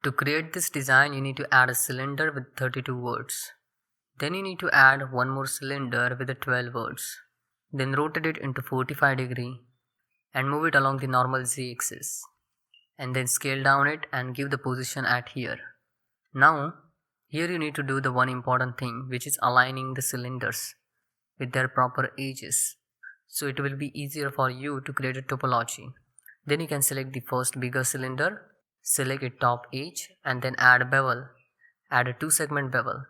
To create this design, you need to add a cylinder with 32 words. Then you need to add one more cylinder with 12 words. Then rotate it into 45 degree and move it along the normal z-axis. And then scale down it and give the position at here. Now, here you need to do the one important thing, which is aligning the cylinders with their proper edges. So it will be easier for you to create a topology. Then you can select the first bigger cylinder, select its top edge and then add a bevel. Add a 2-segment bevel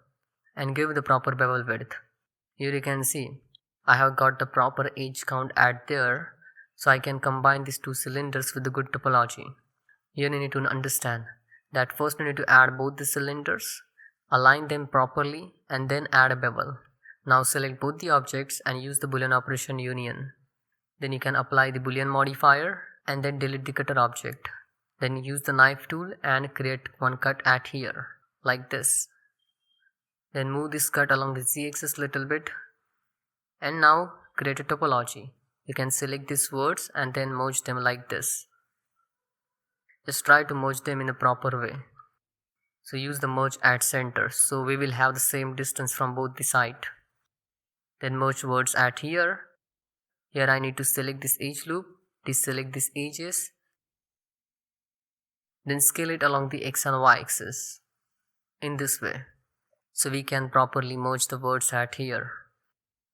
and give the proper bevel width. Here you can see I have got the proper edge count at there, so I can combine these 2 cylinders with the good topology. Here you need to understand that first you need to add both the cylinders, align them properly and then add a bevel. Now select both the objects and use the Boolean operation union. Then you can apply the Boolean modifier and then delete the cutter object. Then use the knife tool and create one cut at here, like this. Then move this cut along the z-axis little bit. And now create a topology. You can select these words and then merge them like this. Just try to merge them in a proper way. So use the merge at center, so we will have the same distance from both the side. Then merge words at here. Here I need to select this edge loop, deselect these edges. Then scale it along the x and y axis in this way, so we can properly merge the words at here.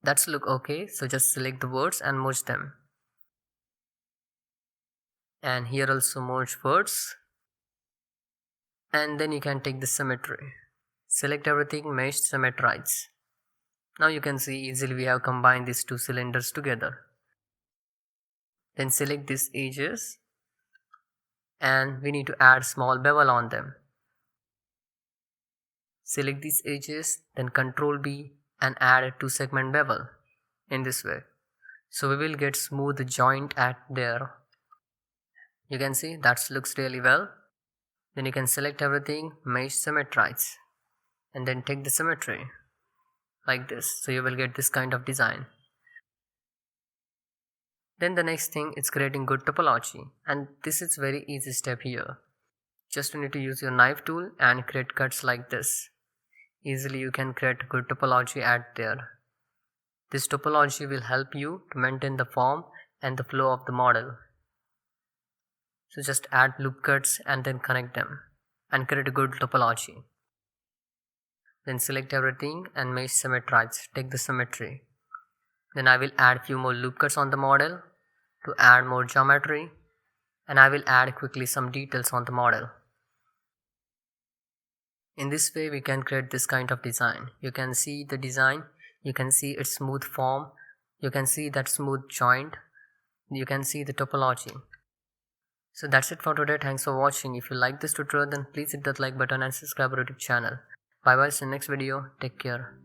That's look okay, so just select the words and merge them. And here also merge words. And then you can take the symmetry. Select everything, mesh, symmetrize. Now you can see easily we have combined these 2 cylinders together. Then select these edges and we need to add small bevel on them. Select these edges, then Ctrl B and add a 2-segment bevel in this way. So we will get smooth joint at there. You can see that looks really well. Then you can select everything, mesh, symmetrize and then take the symmetry like this, so you will get this kind of design. Then the next thing is creating good topology, and this is very easy step here. Just you need to use your knife tool and create cuts like this. Easily you can create good topology at there. This topology will help you to maintain the form and the flow of the model. So just add loop cuts and then connect them and create a good topology. Then select everything and mesh, symmetrize, take the symmetry. Then I will add few more loop cuts on the model to add more geometry, and I will add quickly some details on the model. In this way we can create this kind of design. You can see the design, you can see its smooth form, you can see that smooth joint, you can see the topology. So that's it for today. Thanks for watching. If you like this tutorial, then please hit that like button and subscribe to our YouTube channel. Bye bye, see you in the next video. Take care.